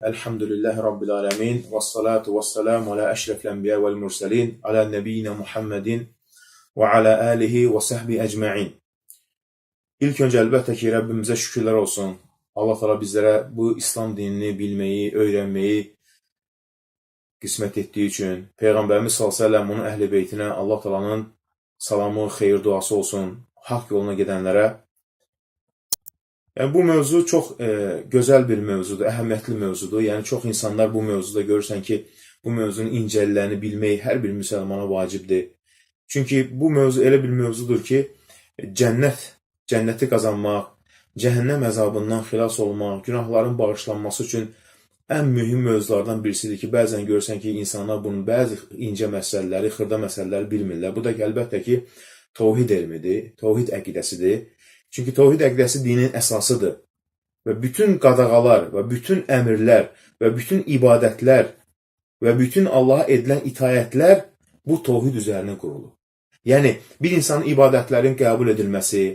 Elhamdülillahi Rabbil alemin. Vessalatu vesselamu ala eşrefil enbiya vel murselin. Ala nebiyyina Muhammedin ve ala alihi ve sahbihi ecma'in. İlk önce əlbəttə ki, Rəbbimizə şükürlər olsun. Allah Teala bizlərə bu İslam dinini bilməyi, öyrənməyi qismət etdiyi üçün. Peyğəmbərimiz s.ə.v. onun əhl-i beytinə Allah Teala'nın salamı, xeyir duası olsun. Haqq yoluna gedənlərə. Yəni, bu mövzu çox gözəl bir mövzudur, əhəmiyyətli mövzudur. Yəni, çox insanlar bu mövzuda görürsən ki, bu mövzunun incəliklərini bilmək hər bir müsəlmana vacibdir. Çünki bu mövzu elə bir mövzudur ki, cənnəti qazanmaq, cəhənnəm əzabından xilas olmaq, günahların bağışlanması üçün ən mühüm mövzulardan birisidir ki, bəzən görürsən ki, insanlar bunun bəzi incə məsələləri, xırda məsələləri bilmirlər. Bu da ki, əlbəttə ki, təvhid elmidir, təvhid əqidəsidir. Çünki təvhid əqidəsi dinin əsasıdır və bütün qadağalar və bütün əmrlər və bütün ibadətlər və bütün Allaha edilən itayətlər bu təvhid üzərinə qurulur. Yəni, bir insanın ibadətlərin qəbul edilməsi,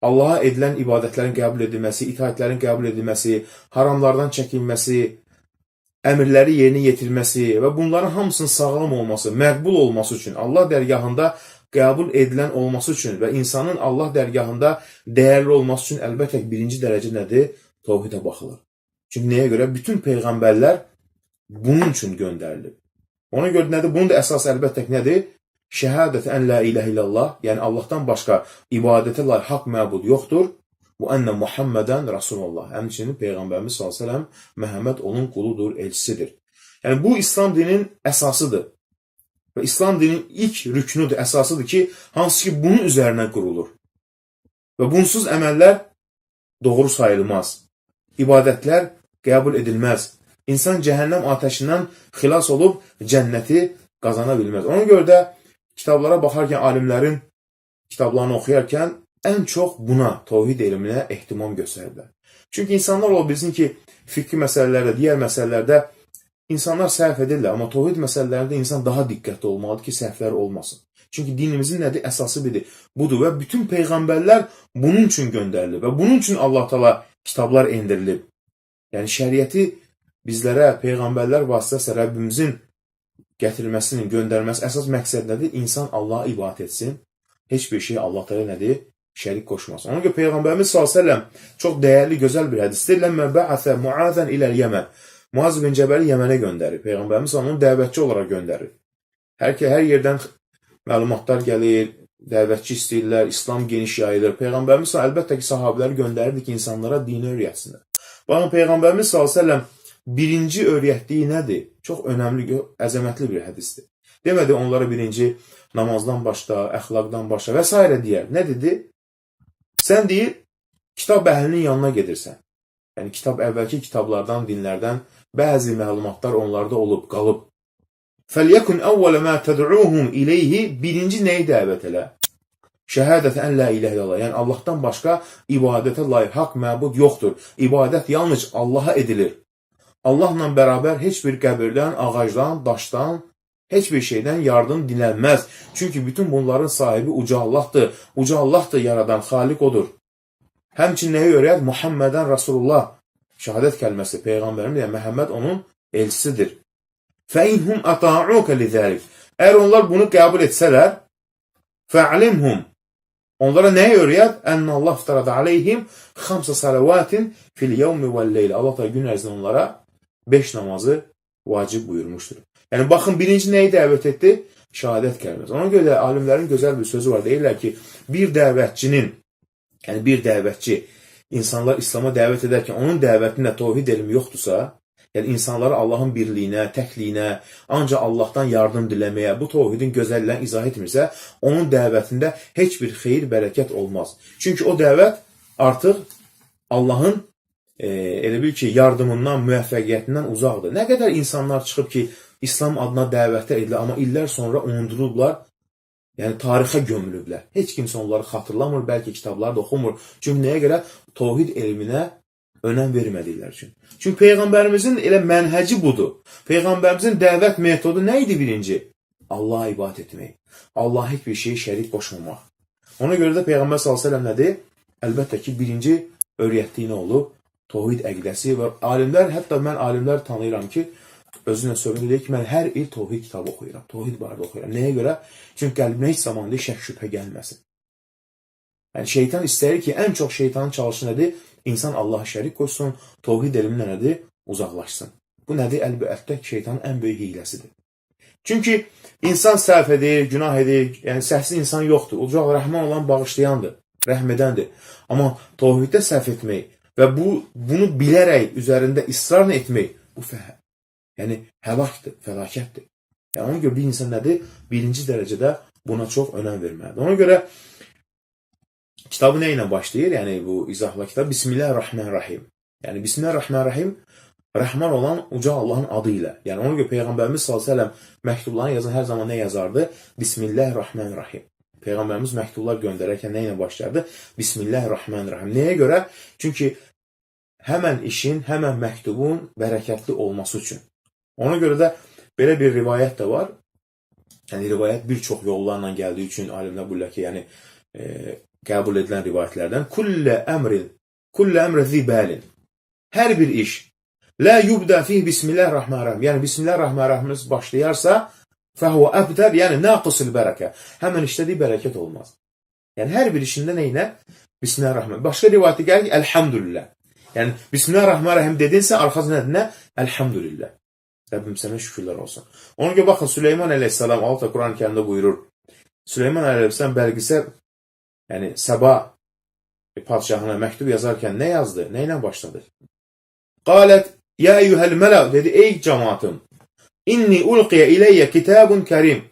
Allaha edilən ibadətlərin qəbul edilməsi, itayətlərin qəbul edilməsi, haramlardan çəkinməsi, əmrləri yerinə yetirməsi və bunların hamısının sağlam olması, məqbul olması üçün, Allah dərgahında qəbul edilən olması üçün və insanın Allah dərgahında dəyərli olması üçün əlbəttə birinci dərəcə nədir? Təvhidə baxılır. Çünki nəyə görə? Bütün peyğəmbərlər bunun üçün göndərilib. Ona görə nədir? Bunun da əsas əlbəttə nədir? Şəhadət ən la iləhə illallah, yəni Allahdan başqa ibadətə layiq haqq məbud yoxdur. Bu ənə Muhammədən Rasulullah. Həmçinin Peyğəmbərimiz s.ə.v. Məhəmməd onun quludur, elçisidir. Yəni bu İslam dininin əsasıdır. Və İslam dininin ilk rüknüdür, əsasıdır ki, hansı ki bunun üzərinə qurulur. Və bunsuz əməllər doğru sayılmaz. İbadətlər qəbul edilməz. İnsan cəhənnəm atəşindən xilas olub cənnəti qazana bilməz. Ona görə də kitablara baxarkən, alimlərin kitablarını oxuyarkən ən çox buna, təvhid elminə ehtimam göstərirlər. Çünki insanlar ola bilsin ki, fikri məsələlərdə, digər məsələlərdə İnsanlar səhv edirlər, amma təvhid məsələlərində insan daha diqqətli olmalıdır ki, səhvlər olmasın. Çünki dinimizin nədir? Əsası budur və bütün peyğəmbərlər bunun üçün göndərilib və bunun üçün Allah Teala kitablar endirilib. Yəni, şəriəti bizlərə peyğəmbərlər vasitəsilə Rəbbimizin gətirilməsinin, göndərməsi əsas məqsəd nədir? İnsan Allaha ibadət etsin, heç bir şey Allah Teala nədir? Şərik qoşmasın. Ona görə Peyğəmbərimiz s.ə.v. çox dəyərli, gözəl bir hədisdir. Ləmmə bə'əsə Muazən iləl Yəmən. Muaz bin Cəbəli Yəmənə göndərir. Peyğəmbərimiz onu dəvətçi olaraq göndərir. Hər yerdən məlumatlar gəlir, dəvətçi istəyirlər, İslam geniş yayılır. Peyğəmbərimiz əlbəttə ki, sahabiləri göndərirdi ki, insanlara dini öyrətsinlər. Baxın, Peyğəmbərimiz s.ə.v. birinci öyrətdiyi nədir? Çox önəmli, əzəmətli bir hədisdir. Demədi onlara birinci namazdan başla, əxlaqdan başla və s. deyər. Nə dedi? Sən deyir, kitab əhlinin yanına gedirsən. Yəni, əvvəlki kitablardan, dinlərdən bəzi məlumatlar onlarda olub, qalıb. فَلْيَكُنْ أَوَّلَ مَا تَدْعُوهُمْ إِلَيْهِ Birinci nəyi dəvət elə? Şəhədət ən la iləhə illallah. Yəni, Allahdan başqa ibadətə layiq haqq məbud yoxdur. İbadət yalnız Allaha edilir. Allahla bərabər heç bir qəbirdən, ağacdan, daşdan, heç bir şeydən yardım dilənməz. Çünki bütün bunların sahibi uca Allahdır. Uca Allahdır yaradan, xaliq odur. Həmçin nəyi öyrət? Muhammədən Rasulullah. Şəhadət kəlməsi Peyğəmbərin, yəni Məhəmməd onun elçisidir. فَاِنْهُمْ أَطَاعُوكَ لِذَٰلِكَ Əgər onlar bunu qəbul etsələr, فَعْلِمْهُمْ Onlara nəyi öyrət? اَنَّ اللّٰهُ اَفْتَرَدَ عَلَيْهِمْ خَمْسَ صَلَوَاتٍ فِي الْيَوْمِ وَالْلَيْلِ Allah da gün ərzində onlara 5 namazı vacib buyurmuşdur. Yəni, baxın, birinci nəyi dəvət etdi? Şəhadət kəlməsi. Ona görə də alimlərin gözəl bir sözü var. Deyirlər ki, bir dəvətçi insanlar İslam'a dəvət edərkən onun dəvətində təvhid elmi yoxdursa, yəni insanları Allahın birliyinə, təkliyinə, ancaq Allahdan yardım diləməyə, bu təvhidin gözəlliyini izah etmirsə, onun dəvətində heç bir xeyir, bərəkət olmaz. Çünki o dəvət artıq Allahın elə bil ki, yardımından, müvəffəqiyyətindən uzaqdır. Nə qədər insanlar çıxıb ki, İslam adına dəvətə edilir, amma illər sonra unudulublar, yəni tarixə gömülüblər. Heç kimsə onları xatırlamır, bəlkə kitabları da oxumur. Çünki nəyə görə? Təvhid elminə önəm vermədiklər üçün. Çünki Peyğəmbərimizin elə mənhəci budur. Peyğəmbərimizin dəvət metodu nə idi birinci? Allaha ibadət etmək. Allaha heç bir şeyi şərik qoşmamaq. Ona görə də Peyğəmbər s.ə.v. nədir? Əlbəttə ki, birinci öyrətdiyi nə olub? Tohid əqidəsi və alimlər, hətta mən alimlər tanıyıram ki, özünə söhbət edir ki, mən hər il tohid kitabı oxuyuram, tohid barədə oxuyuram. Nəyə görə? Çünki qəlbimə heç zaman şək şübhə gəlməsin. Yəni şeytan istəyir ki, ən çox şeytanın çalışı nədir? İnsan Allah'a şərik qoysun, tohid elmindən nədir? Uzaqlaşsın. Bu nədir? Əlbəttə şeytanın ən böyük hiləsidir. Çünki insan səhv edir, günah edir, yəni səhvsiz insan yoxdur. Ucaq rəhman olan bağışlayandır, rəhm edəndir. Amma tohiddə səhv etmək və bunu bilərək üzərində israrla etmək, bu yəni həlakdır, fəlakətdir. Yəni ona görə bir insan nədir? Birinci dərəcədə buna çox önəm verməlidir. Ona görə kitabı nə ilə başlayır? Yəni bu izahla kitab Bismillahirrahmanirrahim. Yəni Bismillahirrahmanirrahim Rəhman olan uca Allahın adı ilə. Yəni ona görə Peyğəmbərimiz s.ə.v məktublarını yazan hər zaman nə yazardı? Bismillahirrahmanirrahim. Peyğəmbərimiz məktublar göndərərkən nə ilə başlardı? Bismillahirrahmanirrahim. Nəyə görə? Çünki həmən işin, həmən məktubun bərəkətli olması üçün. Ona görə də belə bir rivayət də var. Yəni rivayət bir çox yollarla gəldiyi üçün alimlər bilirlər ki, yəni qəbul edilən rivayətlərdən kullə əmri zibalin. Hər bir iş la yubda fih bismillahirrahmanirrahim. Yəni bismillahirrahmanirrahim başlayarsa fəhvə əbdər, yəni naqısul bərəkə. Həmən işdə bərəkət olmaz. Yəni hər bir işində nə ilə? Bismillahirrahmanirrahim. Başqa rivayətdə gəlir ki, elhamdülillah. Yəni bismillahirrahmanirrahim dedinsə arxasında nə? Elhamdülillah. Rəbbim sənə şükürlər olsun. Ona görə baxın Süleyman əleyhissalam Allah Quran-ı Kərimdə buyurur. Süleyman əleyhissalam Bəlqisə, yəni Səba padşahına məktub yazarkən nə yazdı? Nə ilə başladı? Qalət ya eyyuhəl mələ, dedi ey cəmaatım. İnni ulqiyə iləyyə kitabun kərim.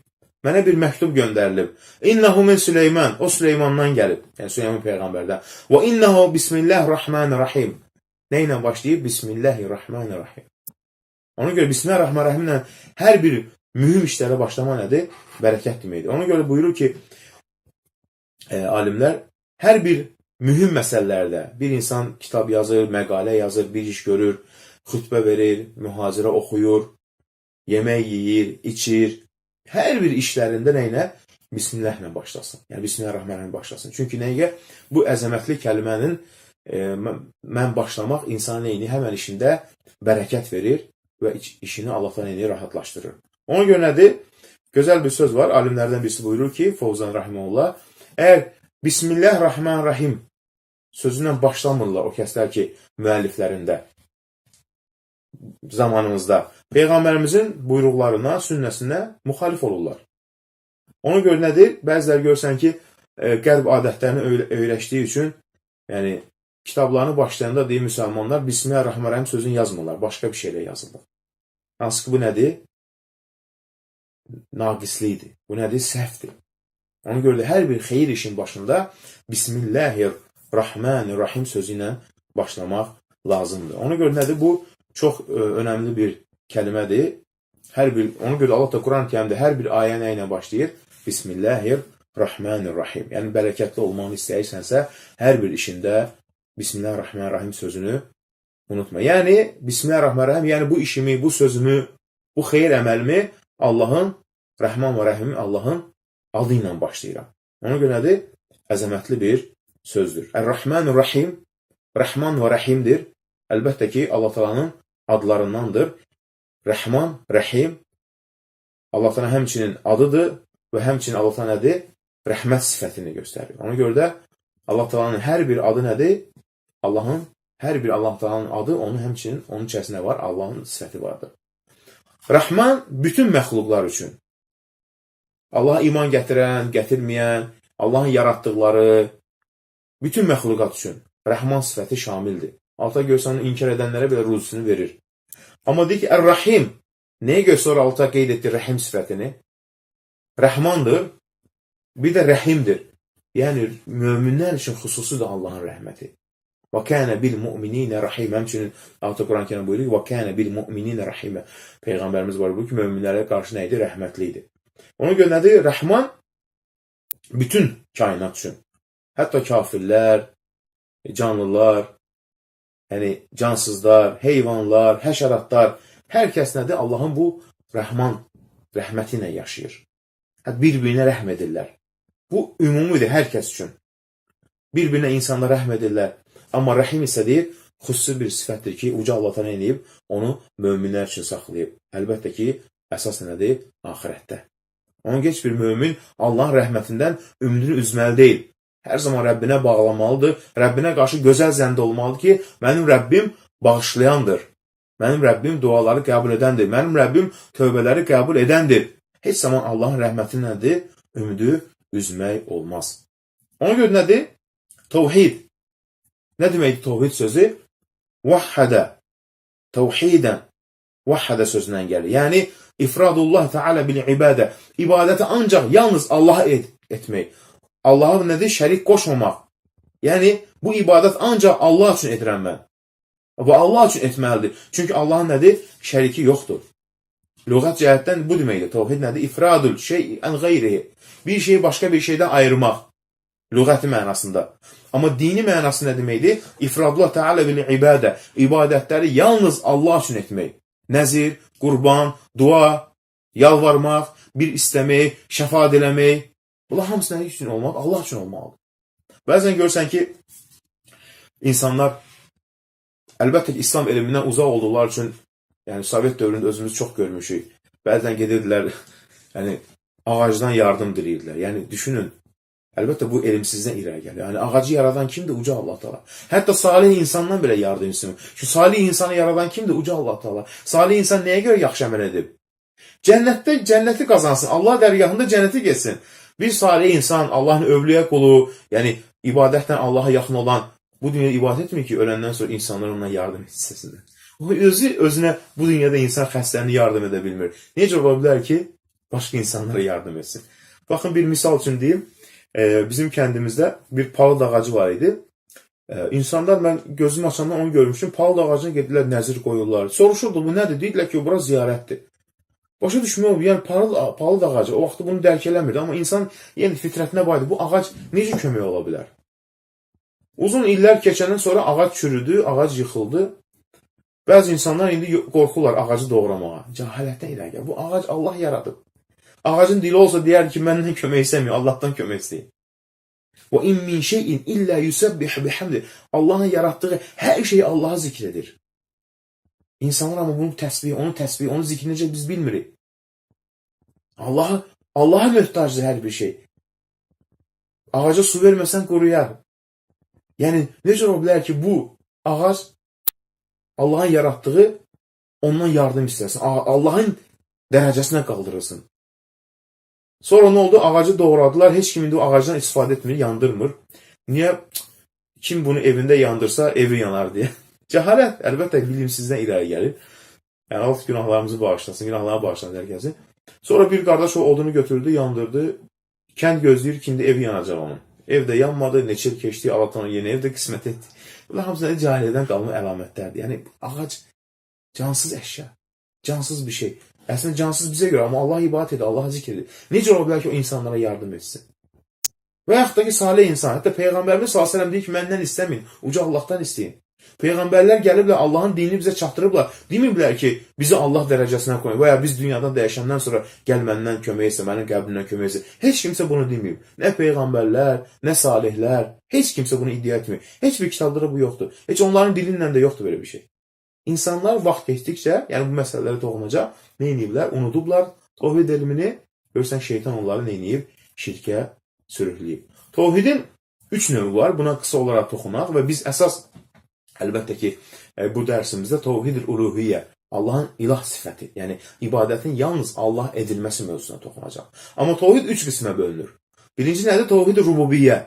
Mənə bir məktub göndərilib. İnnehu min Süleyman, o Süleymandan gəlib. Yəni Süleyman peyğəmbərdən. Və innehu bismillahirrahmanirrahim. Nə ilə başlayıb? Bismillahirrahmanirrahim. Ona görə Bismillahirrahmanirrahim ilə hər bir mühüm işlərə başlama nədir? Bərəkət deməkdir. Ona görə buyurur ki, alimlər, hər bir mühüm məsələlərdə bir insan kitab yazır, məqalə yazır, bir iş görür, xütbə verir, mühazirə oxuyur, yemək yeyir, içir. Hər bir işlərində nə ilə? Bismillah ilə başlasın. Yəni Bismillahirrahmanirrahim başlasın. Çünki nəyə? Bu əzəmətli kəlmənin mən başlamaq insana neyini həmən işində bərəkət verir və işini Allahdan neyini rahatlaşdırır. Ona görə nədir? Gözəl bir söz var. Alimlərdən birisi buyurur ki, Fovzan Rahimullah, əgər Bismillahirrahmanirrahim sözündən başlamırlar o kəslər ki, müəlliflərində, zamanımızda Peyğəmbərimizin buyruqlarına, sünnəsinə müxalif olurlar. Ona görə nədir? Bəziləri görsən ki, qərb adətlərini öyrəşdiyi üçün, yəni kitablarını başlayanda deyir müsəlmanlar Bismillahirrahmanirrahim sözünü yazmırlar, başqa bir şeylə yazırlar. Hansı ki, bu nədir? Naqislidir. Bu nədir? Səhvdir. Ona görə də hər bir xeyir işin başında Bismillahirrahmanirrahim sözü ilə başlamaq lazımdır. Ona görə nədir? Bu çox önəmli bir kəlmədir. Ona görə Allah da Quran-ı Kərimdə hər bir ayə nə ilə başlayır? Bismillahirrahmanirrahim. Yəni bərəkətli olmağını istəyirsənsə, hər bir işində Bismillahirrahmanirrahim sözünü unutma. Yəni Bismillahirrahmanirrahim, yəni bu işimi, bu sözümü, bu xeyir əməlimi Allahın, Rəhman və Rəhim Allahın adı ilə başlayıram. Ona görə nədir? Əzəmətli bir sözdür. Ər-Rəhmanir-Rəhim, Rəhman və Rəhimdir. Əlbəttə ki, Allah Taala'nın adlarındandır. Rəhman, Rəhim Allah Taala həmçinin adıdır və həmçinin Allah Taala nədir? Rəhmət sifətini göstərir. Ona görə də Allah Taala'nın hər bir adı nədir? Hər bir Allah Taala'nın adı, onun içərisində var, Allahın sifəti vardır. Rəhman bütün məxluqlar üçün. Allaha iman gətirən, gətirməyən, Allahın yaratdıqları, bütün məxluqat üçün Rəhman sifəti şamildir. Alta görsən, inkar edənlərə belə ruzusunu verir. Amma deyir ki, Ər-Rahim, nəyə görə sonra alta qeyd etdi Rəhim sifətini? Rəhmandır, bir də Rəhimdir. Yəni, möminlər üçün xüsusidir Allahın rəhməti. Və kənə bil-mu'mininə rəhim. Həmçinin Alta Quran-ı Kərim buyurur ki, və kənə bil-mu'mininə rəhimə. Peyğəmbərimiz buyurur ki, möminlərə qarşı nə idi? Rəhmətli idi. Ona görə nədir? Rəhman bütün kainat üçün. Hətta kafirlər, canlılar, yəni cansızlar, heyvanlar, həşəratlar, hər kəs nədir? Allahın bu Rəhman rəhməti ilə yaşayır. Bir-birinə rəhm edirlər. Bu ümumidir hər kəs üçün. Bir-birinə insanlar rəhm edirlər. Amma rəhim isə deyir, xüsusi bir sifətdir ki, Uca Allah təala eləyib, onu möminlər üçün saxlayıb. Əlbəttə ki, əsas nədir? Axirətdə. Onun heç bir mömin Allahın rəhmətindən ümidini üzməli deyil. Hər zaman Rəbbinə bağlamalıdır. Rəbbinə qarşı gözəl zəndə olmalıdır ki, mənim Rəbbim bağışlayandır. Mənim Rəbbim duaları qəbul edəndir. Mənim Rəbbim tövbələri qəbul edəndir. Heç zaman Allahın rəhməti nədir? Ümidi üzmək olmaz. Ona görə nədir? Təvhid. Nə deməkdir təvhid sözü? Vahhədə. Təvhidən. Vahhədə sözündən gəlir. Yəni, ifradullah Teala bil ibadə. İbadəti ancaq yalnız Allaha etmək. Allaha nədir? Şərik qoşmamaq. Yəni, bu ibadət ancaq Allah üçün edirəm mən. Və Allah üçün etməlidir. Çünki Allahın nədir? Şəriki yoxdur. Lüğət cəhətdən bu deməkdir. Təvhid nədir? İfradul şey'ən qeyrihi. Bir şeyi başqa bir şeydən ayırmaq. Lüğəti mənasında. Amma dini mənası nə deməkdir? İfradullah Teala bil ibadə. İbadətləri yalnız Allah üçün etmək. Nəzir, qurban, dua, yalvarmaq, bir istəmək, şəfaat eləmək. Bunlar hamısı nə üçün olmalı? Allah üçün olmalıdır. Bəzən görsən ki, insanlar əlbəttə ki, İslam elmindən uzaq olduqları üçün, yəni Sovet dövründə özümüz çox görmüşük. Bəzən gedirdilər, yəni ağacdan yardım diləyirdilər. Yəni düşünün, əlbəttə bu elmsizdən irəli gəlir. Yəni ağacı yaradan kimdir? Uca Allah Teala. Hətta salih insandan belə yardım istəmir. Şu salih insanı yaradan kimdir? Uca Allah Teala. Salih insan nəyə görə yaxşı əməl edib? Cənnətdə cənnəti qazansın. Allah dərgahında cənnəti getsin. Bir salih insan, Allahın övliya qulu, yəni ibadətlə Allaha yaxın olan, bu dünyada ibadət etmir ki, öləndən sonra insanlar ona yardım etsinlər. O özünə bu dünyada insan xəstəliyini yardım edə bilmir. Necə ola bilər ki, başqa insanlara yardım etsin? Baxın, bir misal üçün deyim, bizim kəndimizdə bir palıd ağacı var idi. İnsanlar, mən gözüm açandan onu görmüşüm, palıd ağacına gedirlər, nəzir qoyurlar. Soruşurdu, bu nədir? Deyirlər ki, bura ziyarətdir. Başa düşmək olub, yəni palıd ağacı, o vaxtı bunu dərk eləmirdi. Amma insan yəni fitrətinə baydı, bu ağac necə kömək ola bilər? Uzun illər keçəndən sonra ağac çürüdü, ağac yıxıldı. Bəzi insanlar indi qorxurlar ağacı doğramağa. Cahilətdən irəli gəlir. Bu ağac Allah yaradıb. Ağacın dili olsa deyər ki, məndən kömək istəmir, Allahdan kömək istəyir. Və in min şeyin illə yusabbih bihamdi. Allahın yaratdığı hər şeyi Allah'a zikr edir. İnsanlar amma bunun təsbihi, onun zikrini necə biz bilmirik. Allah'a möhtacdır hər bir şey. Ağaca su verməsən quruyar. Yəni, necə ola bilər ki, bu ağac Allahın yaratdığı, ondan yardım istəsin. Allahın dərəcəsinə qaldırılsın. Sonra nə oldu? Ağacı doğradılar. Heç kim indi o ağacdan istifadə etmir, yandırmır. Niyə? Kim bunu evində yandırsa, evi yanar deyə. Cəhalət, əlbəttə, bilimsizdən irəli gəlir. Yəni, alt günahlarımızı bağışlasın, günahlarına bağışlasın hər kəsi. Sonra bir qardaş o odunu götürdü, yandırdı. Kənd gözləyir ki, indi evi yanacaq onun. Evdə yanmadı, neçə il keçdi, Allah ona yeni evdə qismət etdi. Bunlar hamısı cahiliyyədən qalma əlamətlərdir. Yəni, ağac cansız əşya, cansız bir şey. Əslində, cansız bizə görə, amma Allah ibadət edir, Allah zikr edir. Necə ola bilər ki, o insanlara yardım etsin? Və yaxud da ki, salih insan, hətta Peyğəmbərimiz s.ə.v deyir ki, məndən istəməyin, uca Allahdan istəyin. Peyğəmbərlər gəliblər, Allahın dinini bizə çatdırıblar. Deməyiblər ki, bizi Allah dərəcəsinə qoyun və ya biz dünyadan dəyişəndən sonra gəl məndən kömək etsin, mənim qəbrimdən kömək etsin. Heç kimsə bunu deməyib. Nə Peyğəmbərlər, nə salihlər, heç kimsə bunu iddia etmir. Heç bir kitabda da bu yoxdur. Heç onların dilindən də yoxdur belə bir şey. İnsanlar vaxt keçdikcə, yəni bu məsələlərə toxunacaq, nə ediblər? Unudublar təvhid elmini. Görsən, şeytan onları nə edib? Şirkə sürükləyib. Təvhidin 3 növü var. Buna qısa olaraq toxunaq və biz əsas, əlbəttə ki, bu dərsimizdə təvhid-ül uluhiyyə, Allahın ilah sifəti, yəni ibadətin yalnız Allah edilməsi mövzusuna toxunacaq. Amma təvhid 3 qismə bölünür. Birinci nədir? Təvhid-ül rububiyyə.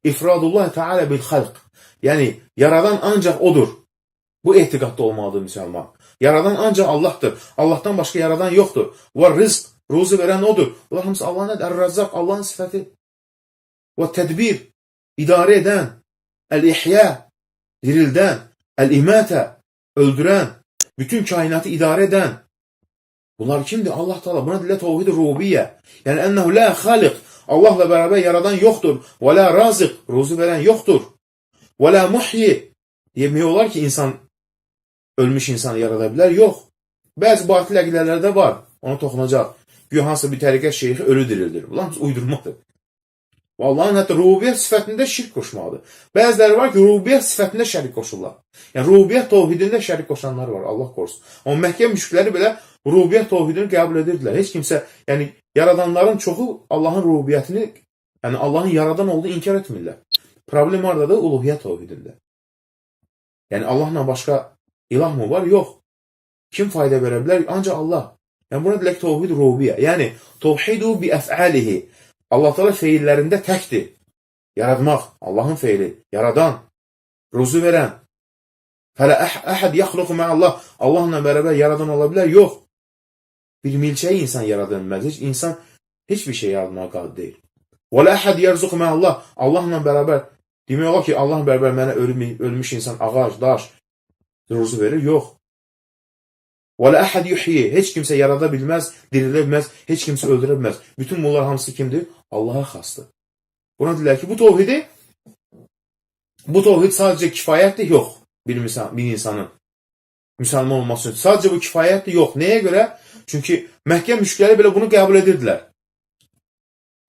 İfradullah Teala bil xalq. Yəni, yaradan ancaq odur. Bu etiqadda olmalıdır müsəlman. Yaradan ancaq Allahdır. Allahdan başqa yaradan yoxdur. Və rizq, ruzu verən odur. Bunlar hamısı Allah nədir? Ər-Razzaq, Allahın sifəti. Və tədbir, idarə edən, əl-ihya, dirildən, əl-imətə, öldürən, bütün kainatı idarə edən. Bunlar kimdir? Allah Teala. Buna dilə təvhid-i rububiyyə. Yəni, ənəhu la xaliq. Allahla bərabər yaradan yoxdur. Və la raziq, ruzu verən yoxdur. Və la muhyi. Demək olar ki, insan ölmüş insanı yarada bilər? Yox. Bəzi batil əqidələrdə var. Ona toxunacaq. Güya hansısa bir təriqət şeyxi ölü dirildir. Bunlar uydurmadır. Allahın hətta rububiyyət sifətində şirk qoşmalıdır. Bəziləri var ki, rububiyyət sifətində şərik qoşurlar. Yəni, rububiyyət tövhidində şərik qoşanlar var, Allah qorusun. Amma Məkkə müşrikləri belə rububiyyət tövhidini qəbul edirdilər. Heç kimsə, yəni, yaradanların çoxu Allahın rububiyyətini, yəni Allahın yaradan olduğunu inkar etmirlər. Problem haradadır? Uluhiyyət tövhidində. Yəni, Allahla başqa ilah mı var? Yox. Kim fayda verə bilər? Ancaq Allah. Yəni, buna deyilək tövhid rububiyyə. Yəni, tövhidu bi əf'alihi. Allah Teala feillərində təkdir. Yaratmaq, Allahın feili, yaradan, ruzu verən. Fələ əhəd yaxluqu mə'allah. Allahla bərabər yaradan ola bilər? Yox. Bir milçəyi insan yarada bilməz. İnsan heç bir şey yaratmağa qadir deyil. Və lə əhəd yərzuqu mə'allah. Allahla bərabər, demək olar ki, Allahla bərabər mənə ölmüş insan ağac, daş, ruzu verir? Yox. Və lə əhəd yuhyi. Heç kimsə yarada bilməz, dirilə bilməz, heç kimsə öldürə bilməz. Bütün bunlar hamısı kimdir? Allaha xasdır. Buna deyirlər ki, bu tövhid sadəcə kifayətdir? Yox. Bir insanın müsəlman olması üçün. Sadəcə bu kifayətdir? Yox. Nəyə görə? Çünki Məkkə müşrikləri belə bunu qəbul edirdilər.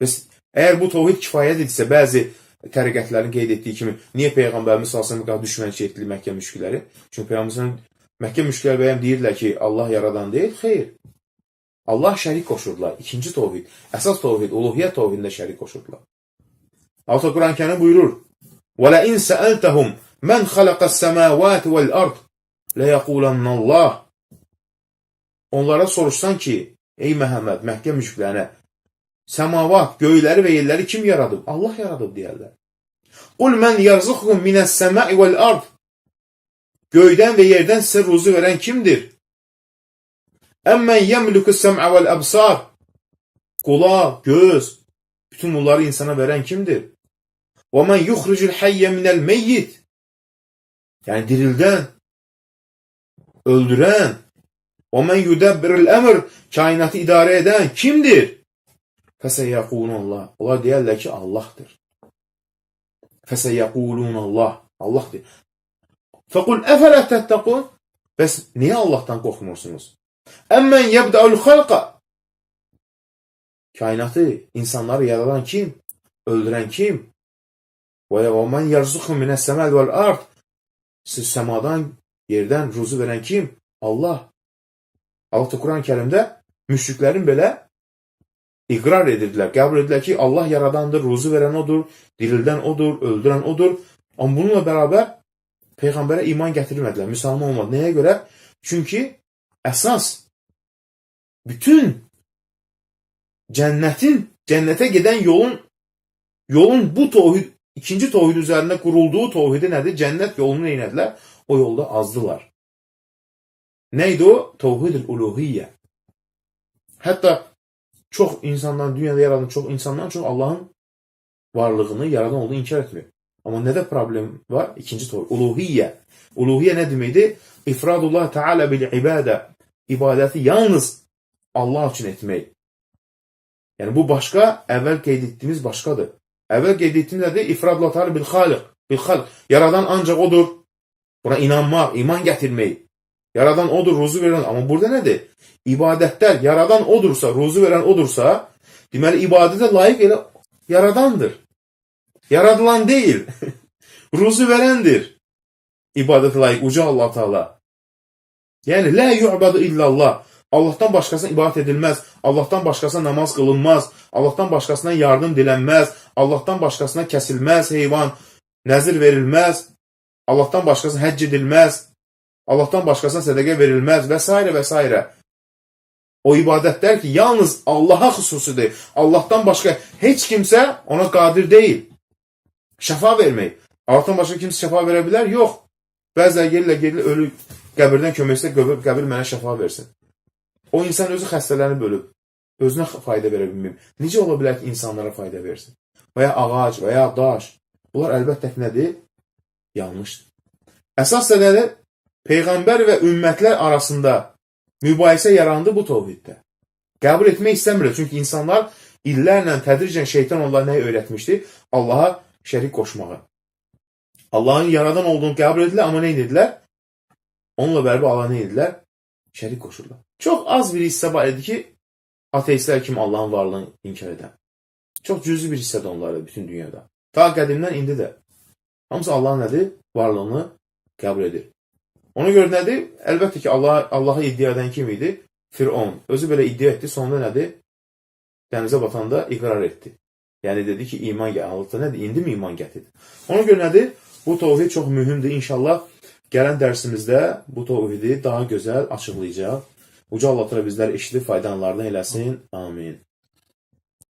Əgər bu tövhid kifayət edirsə, bəzi təriqətlərin qeyd etdiyi kimi, niyə Peyğəmbərimiz sallallahu əleyhi və səlləm düşmənçi etdi Məkkə müşrikləri? Çünki Peyğəmbərimiz Məkkə müşrikləri bəyəm deyirlər ki, Allah yaradan deyil. Xeyr. Allah şərik qoşurdular. İkinci tövhid, əsas tövhid, uluhiyyət tövhidində şərik qoşurdular. Allah Quran-Kərim buyurur: "Və la in sa'altahum men xalaqas semawati vel ard la yaqulannallah." Onlara soruşsan ki, ey Məhəmməd, Məkkə müşriklərinə, səmavat, göyləri və yerləri kim yaradıb? Allah yaradıb deyərlər. "Qul men yarzuqukum minas semai vel ard." Göydən və yerdən sizə ruzu verən kimdir? Əmmən yəmlükus səm'a vəl əbsar. Qulaq, göz, bütün bunları insana verən kimdir? Və mən yuxricul hayyə minəl meyyit. Yəni dirildən, öldürən. Və mən yudabbirul əmr, kainatı idarə edən kimdir? Fəsəyyəqulunallah. Onlar deyərlər ki, Allahdır. Fəsəyyəqulunallah. Allahdır. Fəqul əfələ təttəqun. Bəs niyə Allahdan qorxmursunuz? Əmmən yəbdəul xalqa. Kainatı, insanları yaradan kim? Öldürən kim? Və mən yarzuqum minəs səməl vəl ard. Siz səmadan, yerdən ruzu verən kim? Allah. Allah Quran-Kərimdə müşriklərin belə iqrar edirdilər, qəbul edirdilər ki, Allah yaradandır, ruzu verən odur, dirildən odur, öldürən odur. Amma bununla bərabər Peyğəmbərə iman gətirmədilər, müsəlman olmadı. Nəyə görə? Çünki əsas bütün cənnətə gedən yolun bu tövhid, ikinci tövhid üzərində qurulduğu tövhidi nədir? Cənnət yolunu neynədilər? O yolda azdılar. Neydi o? Tövhid-ül uluhiyyə. Hətta çox insandan, dünyada yaradan çox insandan çox Allahın varlığını, yaradan olduğunu inkar etmiyor. Amma nədə problem var? İkinci tövhid, uluhiyyə. Uluhiyyə nə deməkdir? İfradullah Teala bil ibadə. İbadəti yalnız Allah üçün etmək. Yəni bu başqa, əvvəl qeyd etdiyimiz başqadır. Əvvəl qeyd etdiyimiz nədir? İfradullah Teala bil xalq. Yaradan ancaq odur. Buna inanmaq, iman gətirmək. Yaradan odur, ruzu verən. Amma burada nədir? İbadətlər yaradan odursa, ruzu verən odursa, deməli ibadətə layiq elə yaradandır. Yaradılan deyil. Ruzu verəndir. İbadətə layiq uca Allah Teala. Yəni, lə yu'badu illallah. Allahdan başqasına ibadət edilməz. Allahdan başqasına namaz qılınmaz. Allahdan başqasına yardım dilənməz. Allahdan başqasına kəsilməz heyvan. Nəzir verilməz. Allahdan başqasına həcc edilməz. Allahdan başqasına sədəqə verilməz və s. və s. O ibadətlər ki, yalnız Allaha xüsusidir. Allahdan başqa heç kimsə ona qadir deyil. Şəfa vermək. Allahdan başqa kimsə şəfa verə bilər? Yox. Bəzilər gəlirlər, ölü qəbirdən köməksə, qəbir mənə şəfa versin. O insan özü xəstələrini bölüb, özünə fayda verə bilməyib. Necə ola bilər ki, insanlara fayda versin? Və ya ağac, və ya daş. Bunlar əlbəttə ki, nədir? Yanlışdır. Əsas nədir? Peyğəmbər və ümmətlər arasında mübahisə yarandı bu tövhiddə. Qəbul etmək istəmirlər. Çünki insanlar illərlə, tədricən şeytan onlara nəyi öyrətmişdi? Allaha şərik qoşmağı. Allahın yaradan olduğunu qəbul edirlər, amma nə edirlər? Onunla bərabər Allah nə edirlər? Şərik qoşurlar. Çox az bir hissə var idi ki, ateistlər kimi Allahın varlığını inkar edən. Çox cüzi bir hissədir onlarda bütün dünyada. Ta qədimdən indi də. Hamısı Allahın nədir? Varlığını qəbul edir. Ona görə nədir? Əlbəttə ki, Allah'a iddia edən kim idi? Firon. Özü belə iddia etdi. Sonunda nədir? Dənizə batanda iqrar etdi. Yəni dedi ki, iman gətirdi. Nədir? İndi mi iman gətirdi? Ona görə nədir? Bu təvhid çox mühümdür. İnşallah gələn dərsimizdə bu təvhidi daha gözəl açıqlayacaq. Uca Allah təala bizləri eşidib faydalanlardan eləsin. Amin.